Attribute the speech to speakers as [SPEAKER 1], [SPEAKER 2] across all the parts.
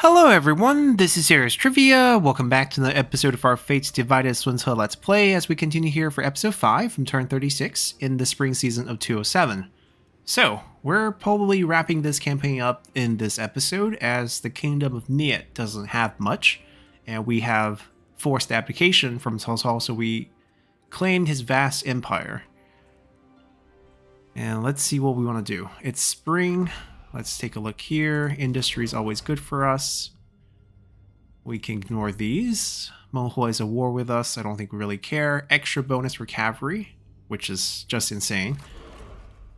[SPEAKER 1] Hello everyone, this is Serious Trivia. Welcome back to another episode of our Fates Divide Us Swin's Let's Play as we continue here for episode 5 from turn 36 in the spring season of 207. So, we're probably wrapping this campaign up in this episode as the Kingdom of Niet doesn't have much, and we have forced abdication from Cao Cao, so we claimed his vast empire. And let's see what we want to do. It's spring. Let's take a look here. Industry is always good for us. We can ignore these. Monghua is at war with us. I don't think we really care. Extra bonus for cavalry, which is just insane.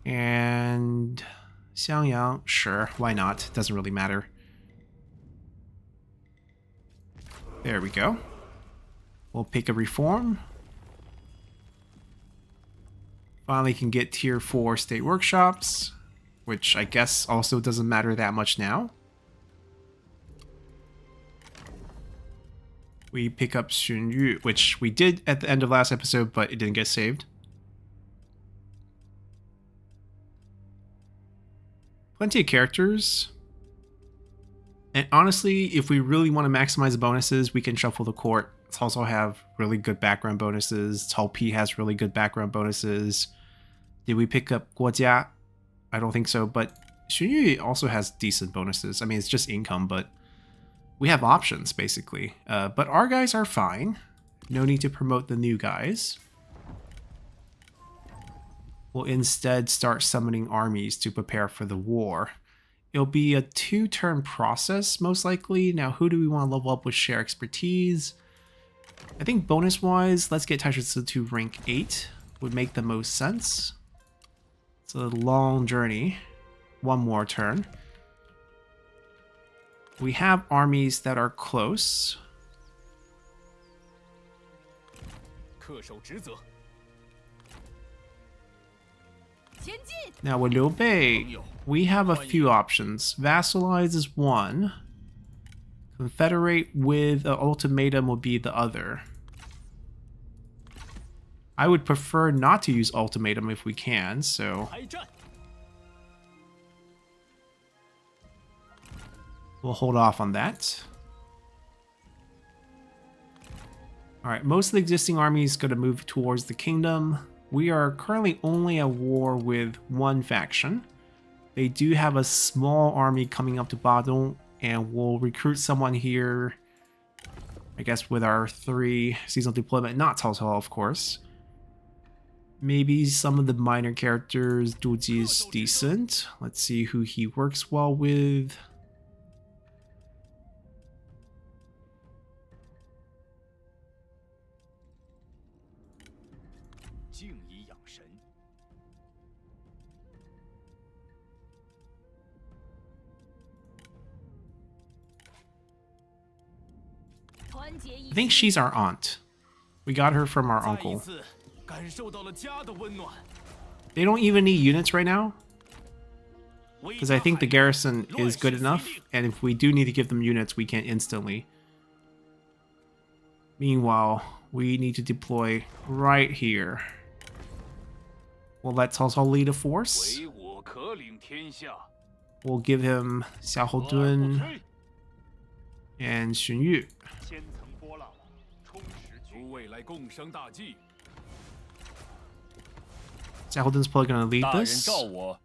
[SPEAKER 1] And Xiangyang, sure, why not? Doesn't really matter. There we go. We'll pick a reform. Finally can get tier 4 state workshops, which I guess also doesn't matter that much now. We pick up Xunyu, which we did at the end of last episode, but it didn't get saved. Plenty of characters. And honestly, if we really want to maximize the bonuses, we can shuffle the court. It's also have really good background bonuses. Cao Pi has really good background bonuses. Did we pick up Guojia? I don't think so, but Xunyu also has decent bonuses. I mean, it's just income, but we have options, basically. But our guys are fine. No need to promote the new guys. We'll instead start summoning armies to prepare for the war. It'll be a 2-turn process, most likely. Now, who do we want to level up with share expertise? I think bonus-wise, let's get Taishutsu to rank 8 would make the most sense. It's a long journey. One more turn. We have armies that are close. Now with Liu Bei, we have a few options. Vassalize is one. Confederate with an ultimatum would be the other. I would prefer not to use ultimatum if we can, so we'll hold off on that. Alright, most of the existing armies going to move towards the kingdom. We are currently only at war with one faction. They do have a small army coming up to Badong, and we'll recruit someone here, I guess with our 3 seasonal deployment, not Cao Cao, of course. Maybe some of the minor characters, Duji is decent. Let's see who he works well with. I think she's our aunt. We got her from our uncle. They don't even need units right now, because I think the garrison is good enough, and if we do need to give them units, we can instantly. Meanwhile, we need to deploy right here. We'll let Cao Cao lead a force. We'll give him Xiahou Dun and Xunyu. Xiahou Dun's probably going to lead this. We'll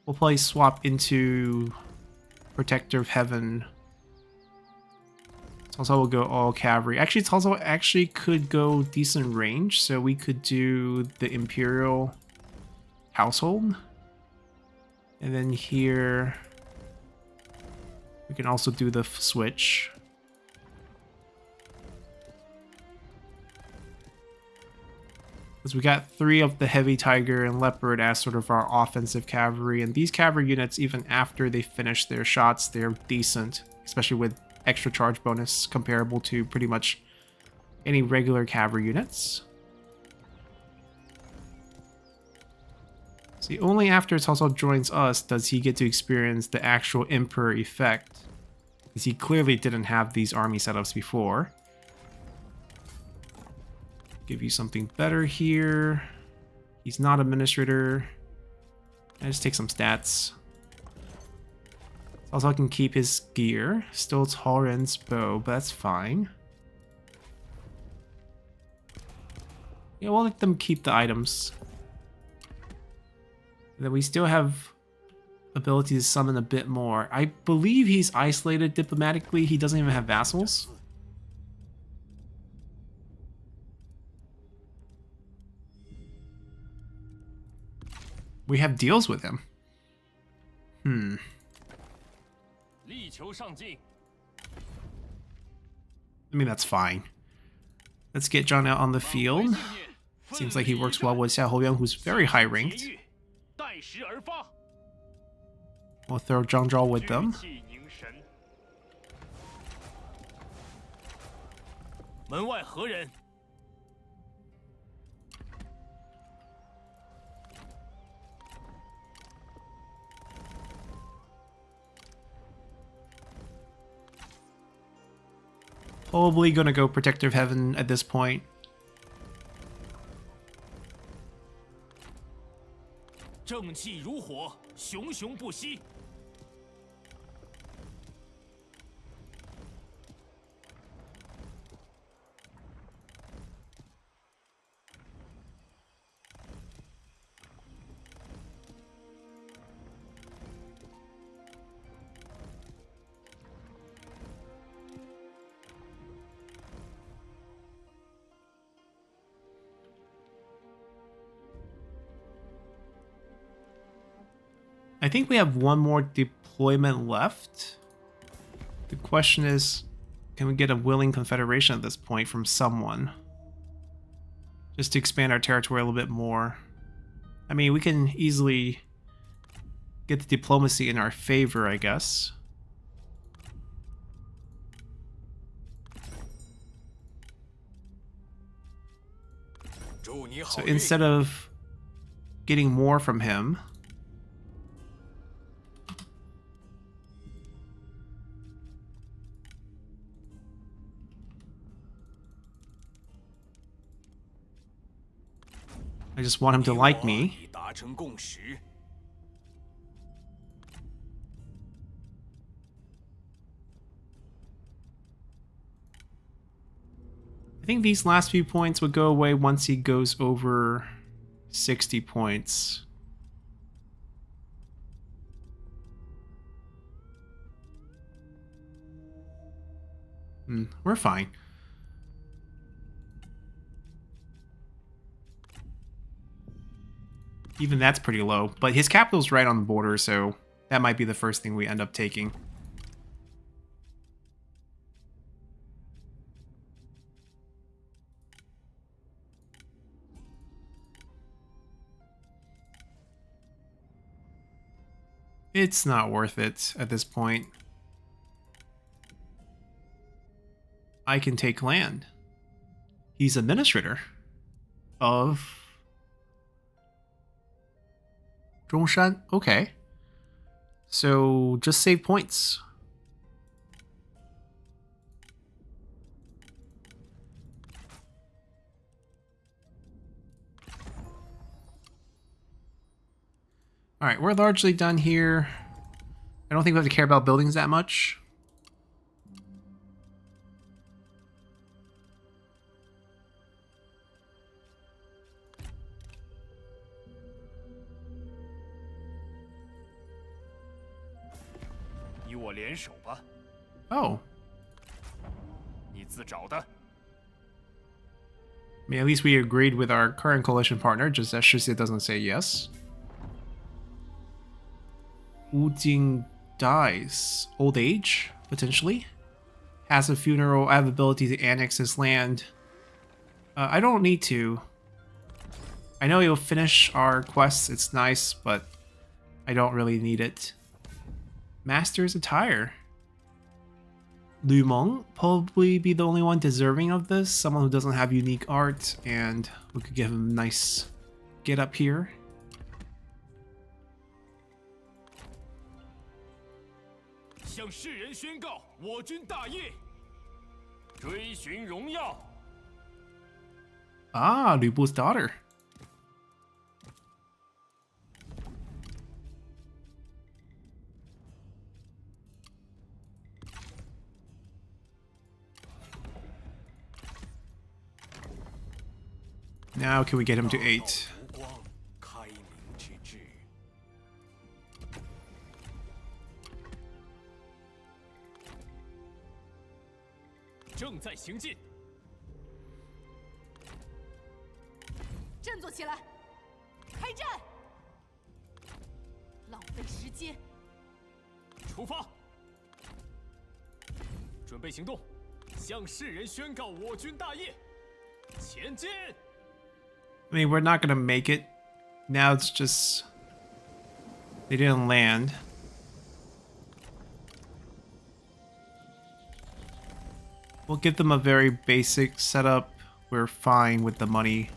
[SPEAKER 1] probably swap into Protector of Heaven. Cao Cao will go all cavalry. Actually, Cao Cao actually could go decent range, so we could do the Imperial Household. And then here, we can also do the switch. Because we got 3 of the Heavy Tiger and Leopard as sort of our offensive cavalry. And these cavalry units, even after they finish their shots, they're decent. Especially with extra charge bonus comparable to pretty much any regular cavalry units. See, only after Cao Cao joins us does he get to experience the actual Emperor effect, because he clearly didn't have these army setups before. Give you something better here. He's not administrator. I just take some stats. Also, I can keep his gear. Still Torrent's bow, but that's fine. Yeah, we'll let them keep the items. And then we still have ability to summon a bit more. I believe he's isolated diplomatically. He doesn't even have vassals. We have deals with him. I mean, that's fine. Let's get John out on the field. Seems like he works well with Xiao Houyang, who's very high ranked. We'll throw Zhang Zhao with them. Probably gonna go Protector of Heaven at this point. I think we have one more deployment left. The question is, can we get a willing confederation at this point from someone? Just to expand our territory a little bit more. I mean, we can easily get the diplomacy in our favor, I guess. So instead of getting more from him, I just want him to like me. I think these last few points would go away once he goes over 60 points. We're fine. Even that's pretty low, but his capital's right on the border, so that might be the first thing we end up taking. It's not worth it at this point. I can take land. He's administrator of Zhongshan. Okay. So just save points. Alright, we're largely done here. I don't think we have to care about buildings that much. Oh. I mean, at least we agreed with our current coalition partner, just that Shixie doesn't say yes. Wu Jing dies. Old age, potentially. Has a funeral. I have ability to annex his land. I don't need to. I know he'll finish our quests. It's nice, but I don't really need it. Master's attire. Lu Meng probably be the only one deserving of this. Someone who doesn't have unique art, and we could give him a nice get up here. Ah, Lubu's daughter. Now can we get him to 8? I mean, we're not gonna make it. Now it's just... they didn't land. We'll give them a very basic setup. We're fine with the money.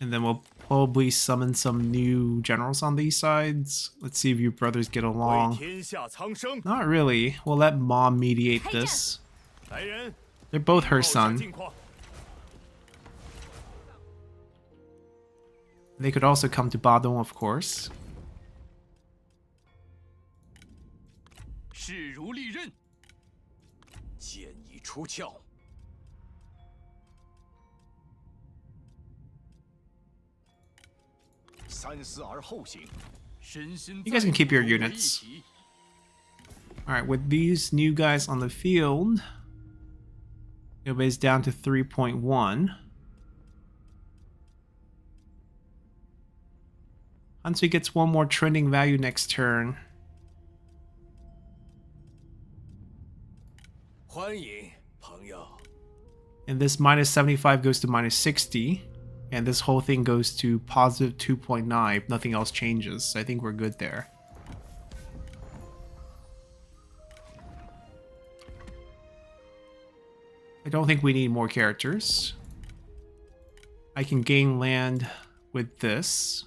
[SPEAKER 1] And then we'll probably summon some new generals on these sides. Let's see if you brothers get along. Not really. We'll let Mom mediate this. They're both her son. They could also come to Badong, of course. You guys can keep your units. Alright, with these new guys on the field, everybody's down to 3.1. Hansui gets one more trending value next turn. And this minus 75 goes to minus 60. And this whole thing goes to positive 2.9. Nothing else changes. I think we're good there. I don't think we need more characters. I can gain land with this.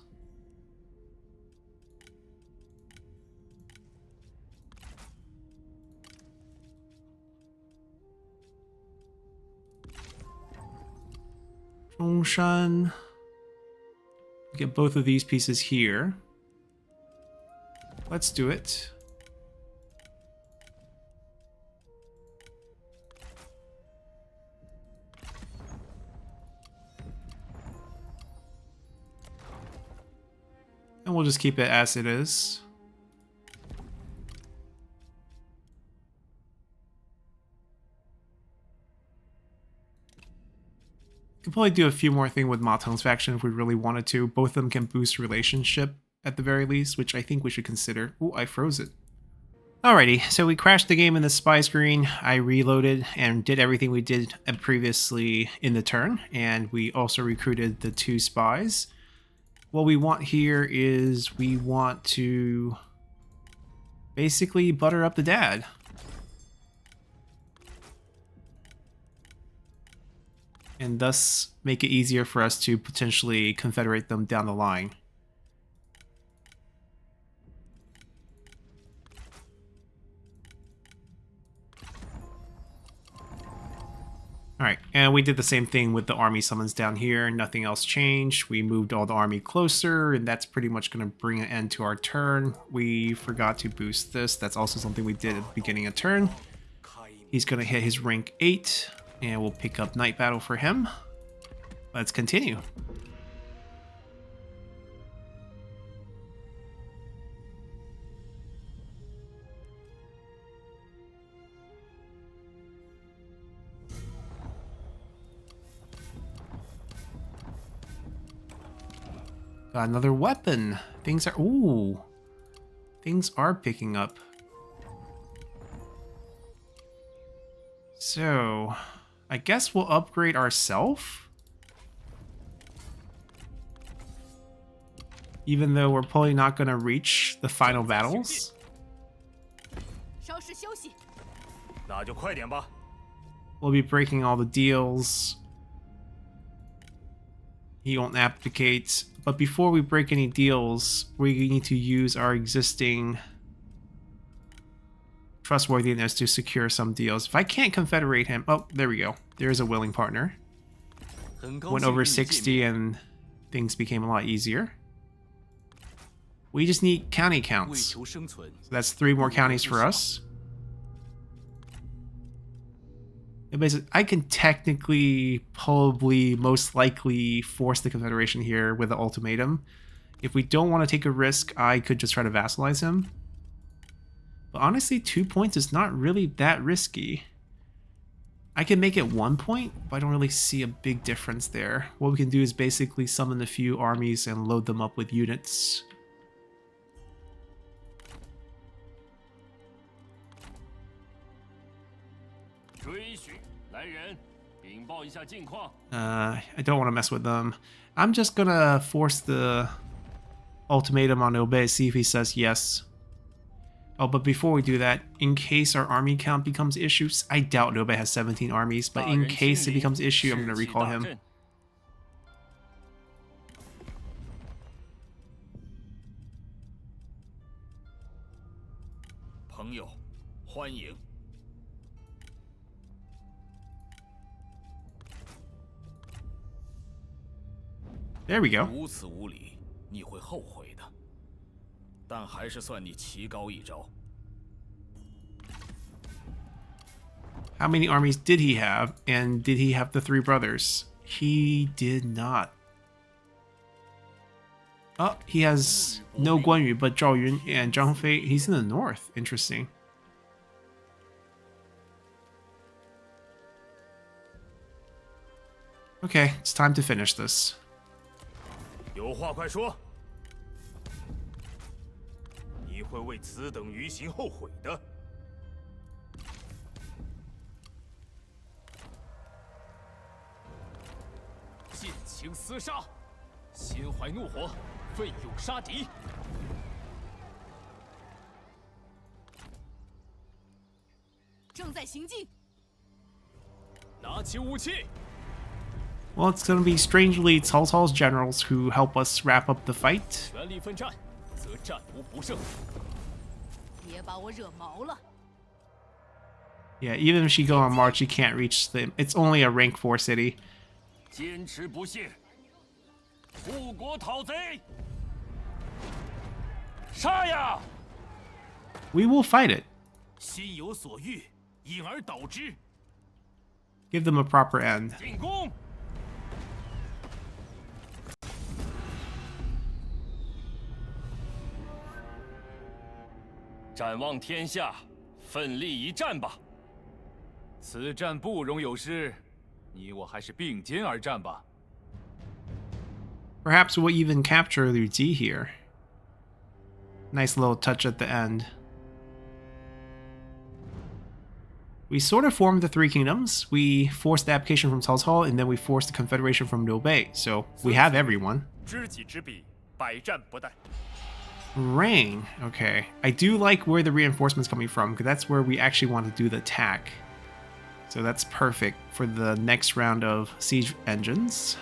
[SPEAKER 1] Zhongshan. Get both of these pieces here. Let's do it. And we'll just keep it as it is. Could probably do a few more things with Ma Teng's faction if we really wanted to. Both of them can boost relationship at the very least, which I think we should consider. Ooh, I froze it. Alrighty, so we crashed the game in the spy screen. I reloaded and did everything we did previously in the turn, and we also recruited the 2 spies. What we want here is we want to basically butter up the dad. And thus make it easier for us to potentially confederate them down the line. Alright, and we did the same thing with the army summons down here. Nothing else changed. We moved all the army closer, and that's pretty much going to bring an end to our turn. We forgot to boost this. That's also something we did at the beginning of turn. He's going to hit his rank 8. And we'll pick up Night Battle for him. Let's continue. Got another weapon. Things are... ooh. Things are picking up. So... I guess we'll upgrade ourselves. Even though we're probably not going to reach the final battles. We'll be breaking all the deals. He won't abdicate. But before we break any deals, we need to use our existing trustworthiness to secure some deals. If I can't confederate him... Oh, there we go. There's a willing partner. Went over 60 and things became a lot easier. We just need county counts. So that's 3 more counties for us. And basically, I can technically, probably, most likely force the Confederation here with an ultimatum. If we don't want to take a risk, I could just try to vassalize him. But honestly, 2 points is not really that risky. I can make it 1 point, but I don't really see a big difference there. What we can do is basically summon a few armies and load them up with units. I don't want to mess with them. I'm just gonna force the ultimatum on Obey, see if he says yes. Oh, but before we do that, in case our army count becomes issues, I doubt Obey has 17 armies, but in case it becomes issue, I'm gonna recall him. There we go. How many armies did he have? And did he have the 3 brothers? He did not. Oh, he has no Guan Yu, but Zhao Yun and Zhang Fei. He's in the north. Interesting. Okay, it's time to finish this.
[SPEAKER 2] 有话快说！你会为此等愚行后悔的。尽情厮杀，心怀怒火，奋勇杀敌。
[SPEAKER 3] 正在行进。
[SPEAKER 2] 拿起武器。
[SPEAKER 1] Well, it's going to be strangely Cao Cao's generals who help us wrap up the fight. Yeah, even if she go on march, she can't reach them. It's only a rank 4 city. We will fight it. Give them a proper end.
[SPEAKER 2] 展望天下，奋力一战吧！此战不容有失，你我还是并肩而战吧。
[SPEAKER 1] Perhaps we'll even capture Liu Ji here. Nice little touch at the end. We sort of formed the 3 kingdoms. We forced the abdication from Cao Cao, and then we forced the confederation from Liu Bei. So we have everyone.
[SPEAKER 2] 知己知彼，百战不殆。
[SPEAKER 1] Rain. Okay. I do like where the reinforcement's coming from, because that's where we actually want to do the attack. So that's perfect for the next round of siege engines.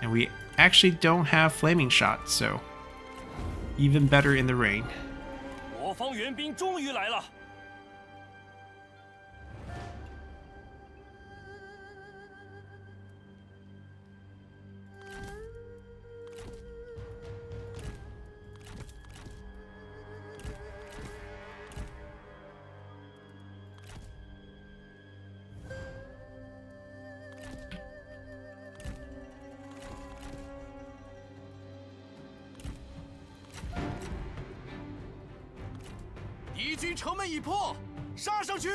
[SPEAKER 1] And we actually don't have flaming shots, so even better in the rain.
[SPEAKER 2] 我方援兵终于来了。 敌军城门已破，杀上去！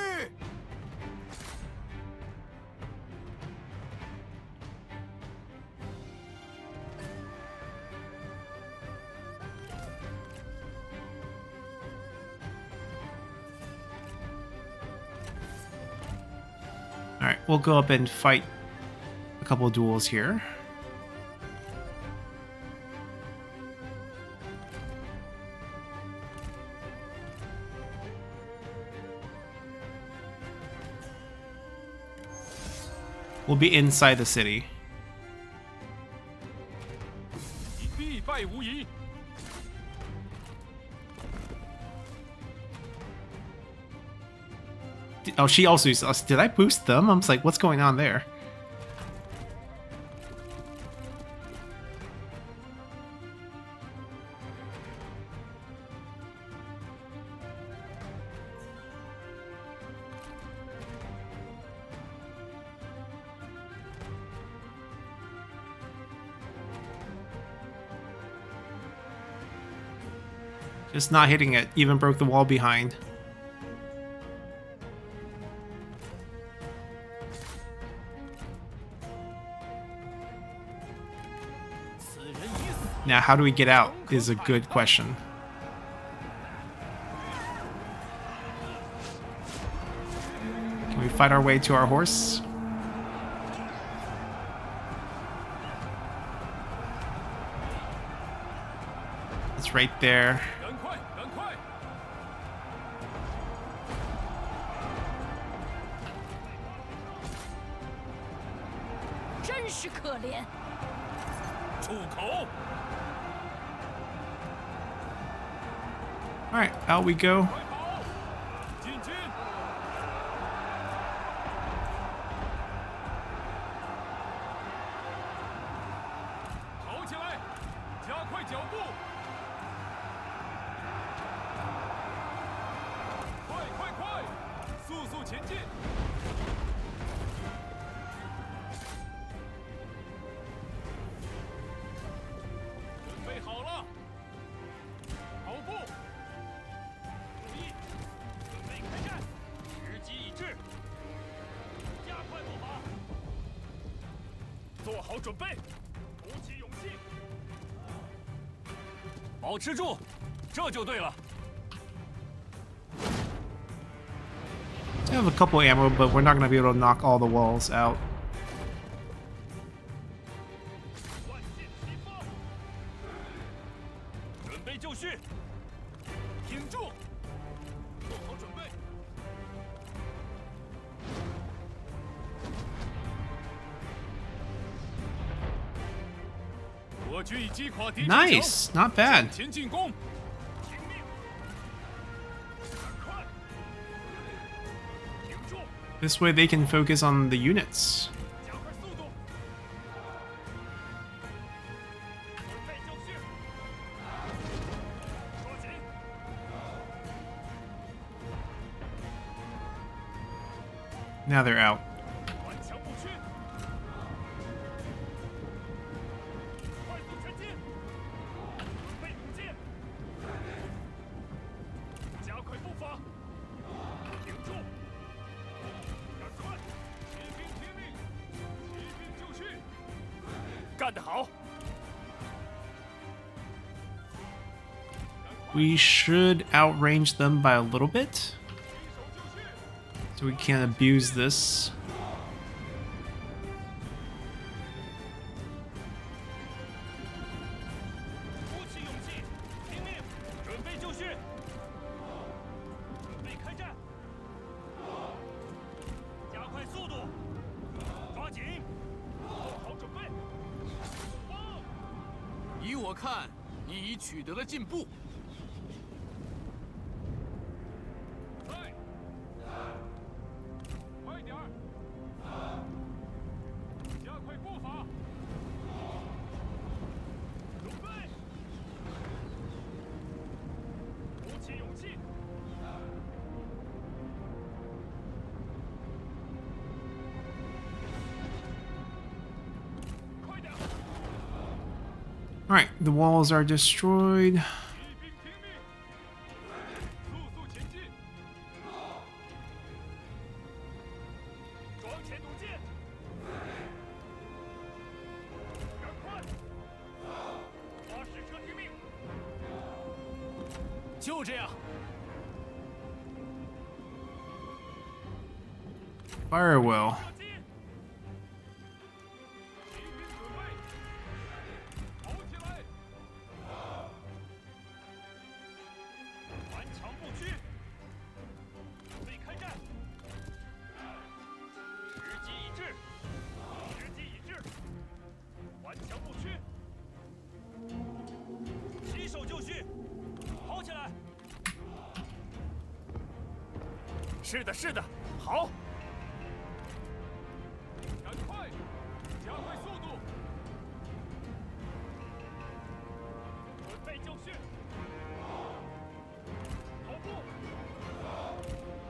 [SPEAKER 1] Alright, we'll go up and fight a couple of duels here. We'll be inside the city.
[SPEAKER 2] 必败无疑。
[SPEAKER 1] Oh, she also used us. Did I boost them? I was like, what's going on there? Just not hitting it. Even broke the wall behind. Now, how do we get out is a good question. Can we fight our way to our horse? It's right there.
[SPEAKER 2] 赶快，赶快！
[SPEAKER 3] 真是可怜。
[SPEAKER 2] 出口！
[SPEAKER 1] All right, out we go.
[SPEAKER 2] 快跑！进军！跑起来！加快脚步！快快快！速速前进！ 准备好了，跑步！注意，准备开战，时机已至，加快步伐，做好准备，鼓起勇气，保持住，这就对了。
[SPEAKER 1] I have a couple ammo, but we're not going to be able to knock all the walls out.
[SPEAKER 2] 万箭齐发，准备就绪，挺住，做好准备。我军已击垮敌城墙
[SPEAKER 1] Nice, not bad.
[SPEAKER 2] 向前进攻，听命，赶快，挺住，
[SPEAKER 1] This way they can focus on the units.
[SPEAKER 2] 加快速度，准备就绪，抓紧。
[SPEAKER 1] Now they're out.
[SPEAKER 2] 顽强不屈，快速前进，准备舞剑，加快步伐，挺住，赶快，骑兵听命，骑兵就绪，干得好！
[SPEAKER 1] We should outrange them by a little bit, so we can't abuse this.
[SPEAKER 2] 鼓起勇气，听命，准备就绪，准备开战，加快速度，抓紧，做好准备。依我看，你已取得了进步。快，快点儿，加快步伐。 准备，鼓起勇气， 快点！
[SPEAKER 1] All right, the walls are destroyed.
[SPEAKER 2] 骑兵听命，速速前进，装前弩箭，赶快！发矢车听命，就这样。
[SPEAKER 1] Fire well.
[SPEAKER 2] 射击！骑兵准备，跑起来！顽强不屈，准备开战！时机已至，时机已至，顽强不屈！是的，是的，好。赶快，加快速度。准备就绪。跑步。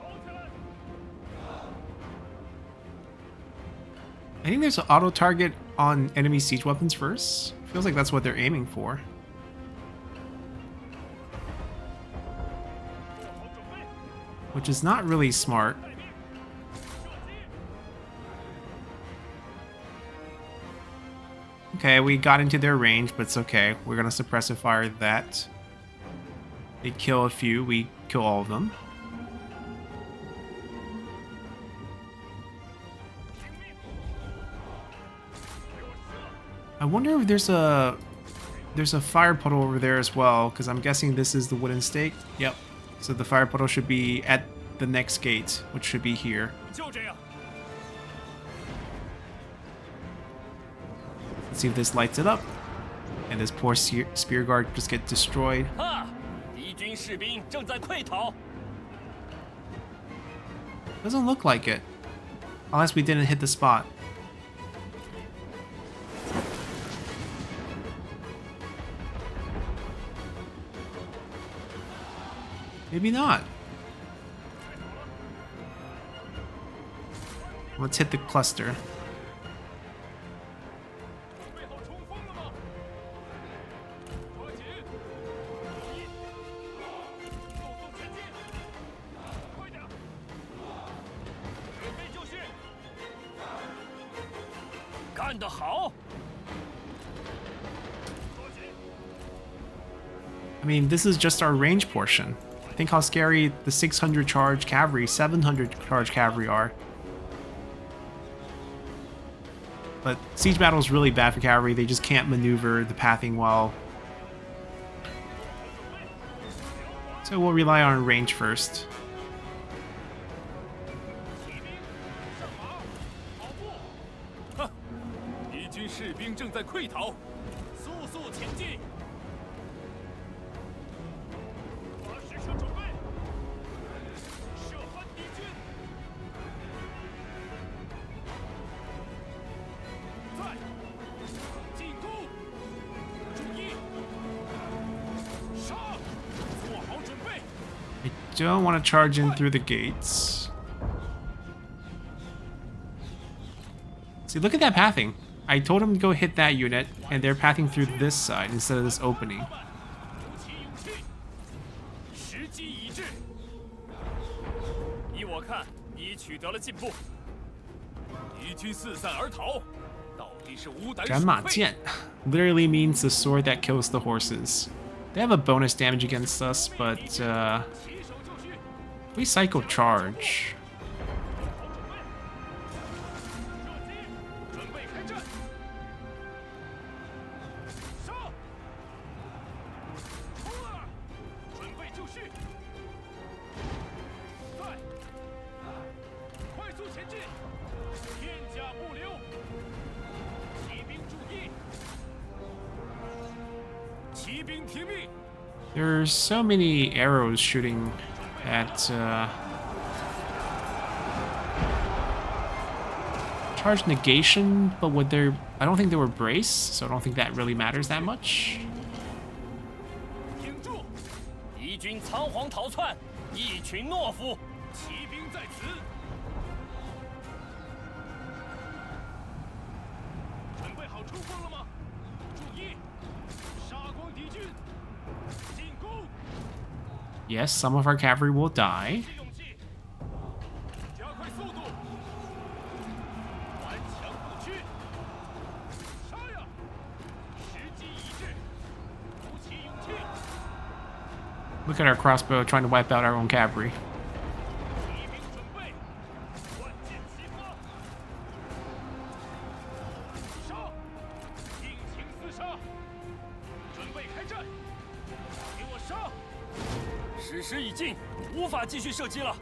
[SPEAKER 2] 跑起来。
[SPEAKER 1] I think there's an auto target on enemy siege weapons first. Feels like that's what they're aiming for.
[SPEAKER 2] 做好准备。
[SPEAKER 1] Which is not really smart.
[SPEAKER 2] 待命。射击。
[SPEAKER 1] Okay, we got into their range, but it's okay. We're gonna suppressive fire that. They kill a few, we kill all of them.
[SPEAKER 2] 听命。给我射。
[SPEAKER 1] I wonder if there's a fire puddle over there as well, because I'm guessing this is the wooden stake. Yep. So the fire puddle should be at the next gate, which should be here.
[SPEAKER 2] 就这样。
[SPEAKER 1] Let's see if this lights it up. And this poor spear guard just get destroyed.
[SPEAKER 2] 啊！敌军士兵正在溃逃。
[SPEAKER 1] Doesn't look like it. Unless we didn't hit the spot. Maybe not. Let's hit the cluster.
[SPEAKER 2] 准备好冲锋了吗？抓紧！注意！速速前进！快点！准备就绪！干得好！抓紧！
[SPEAKER 1] I mean, this is just our range portion. Think how scary the 600 charge cavalry, 700 charge cavalry are. But siege battle is really bad for cavalry. They just can't maneuver the pathing well. So we'll rely on range first.
[SPEAKER 2] 骑兵上马，跑步！哼，敌军士兵正在溃逃，速速前进！把矢车准备，射翻敌军！在，进攻！注意，杀！做好准备！
[SPEAKER 1] I don't want to charge in through the gates. See, look at that pathing. I told him to go hit that unit, and they're pathing through this side instead of this opening.
[SPEAKER 2] 鼓起勇气，时机已至。依我看，你取得了进步。敌军四散而逃，到底是无胆
[SPEAKER 1] 斩马剑 literally means the sword that kills the horses. They have a bonus damage against us, but
[SPEAKER 2] 旗手就绪，
[SPEAKER 1] we cycle charge.
[SPEAKER 2] 好准备。射击，准备开战。杀！冲啊！准备就绪。在，快速前进，片甲不留。骑兵注意，骑兵听命。
[SPEAKER 1] There's so many arrows shooting at charge negation, but would there? I don't think they were brace, so I don't think that really matters that much.
[SPEAKER 2] 挺住！敌军仓皇逃窜，一群懦夫，骑兵在此。准备好冲锋了吗？注意，杀光敌军！进攻！
[SPEAKER 1] Yes, some of our cavalry will die.
[SPEAKER 2] 起勇气，加快速度，顽强不屈，杀呀！时机已至，鼓起勇气。
[SPEAKER 1] Look at our crossbow trying to wipe out our own cavalry.
[SPEAKER 2] 骑兵准备，万箭齐发，杀！尽情厮杀，准备开战，给我杀！时时已尽，无法继续射击了，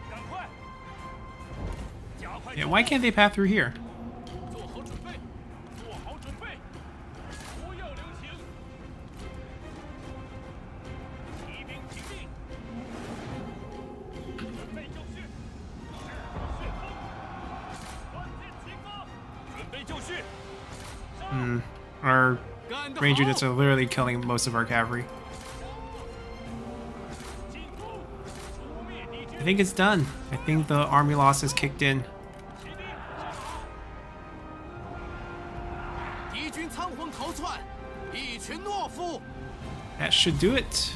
[SPEAKER 2] 赶快！加快
[SPEAKER 1] Yeah, why can't they path through here?
[SPEAKER 2] 做好准备，做好准备，不要留情。骑兵听命，准备就绪。备就绪。
[SPEAKER 1] Our
[SPEAKER 2] 干得
[SPEAKER 1] ranger
[SPEAKER 2] 好
[SPEAKER 1] units are literally killing most of our cavalry.
[SPEAKER 2] 进攻，除灭敌军
[SPEAKER 1] I think it's done. I think the army loss has kicked in.
[SPEAKER 2] 起兵。
[SPEAKER 4] 敌军仓皇逃窜，一群懦夫！
[SPEAKER 1] That should do it.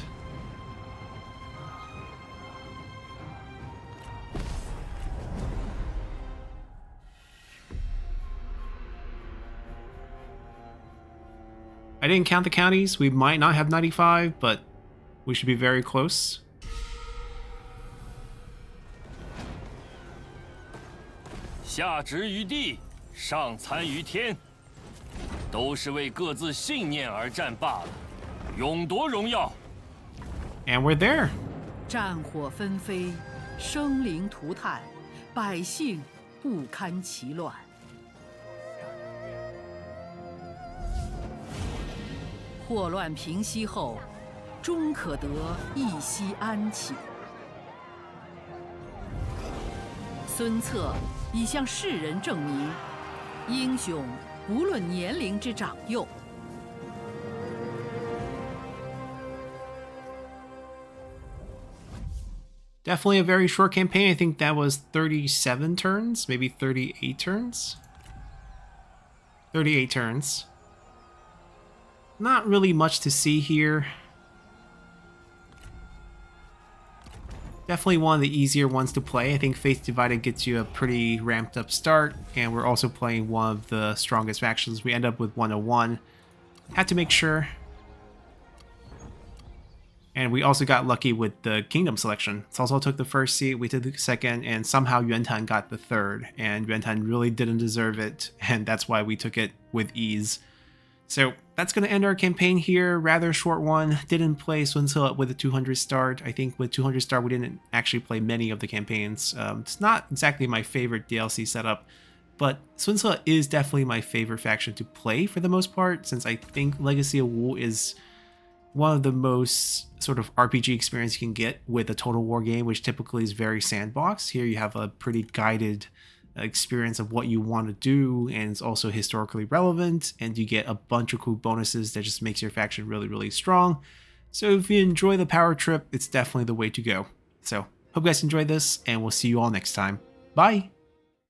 [SPEAKER 1] I didn't count the counties. We might not have 95, but we should be very close.
[SPEAKER 2] 下执于地，上参于天，都是为各自信念而战罢了，勇夺荣耀。
[SPEAKER 1] And we're there.
[SPEAKER 5] 战火纷飞，生灵涂炭，百姓不堪其乱。祸乱平息后，终可得一息安寝。孙策已向世人证明，英雄无论年龄之长幼。
[SPEAKER 1] Definitely a very short campaign. I think that was 37 turns, maybe 38 turns. 38 turns. Not really much to see here. Definitely one of the easier ones to play. I think Faith Divided gets you a pretty ramped up start, and we're also playing one of the strongest factions. We end up with 101. Had to make sure. And we also got lucky with the kingdom selection. Cao Cao took the first seat, we took the second, and somehow Yuan got the third. And Yuan really didn't deserve it, and that's why we took it with ease. So that's going to end our campaign here. Rather short one. Didn't play Sun Ce with a 200 start. I think with 200 start we didn't actually play many of the campaigns. It's not exactly my favorite DLC setup, but Sun Ce is definitely my favorite faction to play for the most part, since I think Legacy of Wu is one of the most sort of RPG experience you can get with a Total War game, which typically is very sandbox. Here you have a pretty guided experience of what you want to do, and it's also historically relevant, and you get a bunch of cool bonuses that just makes your faction really, really strong. So if you enjoy the power trip, it's definitely the way to go. So hope you guys enjoyed this, and we'll see you all next time. Bye!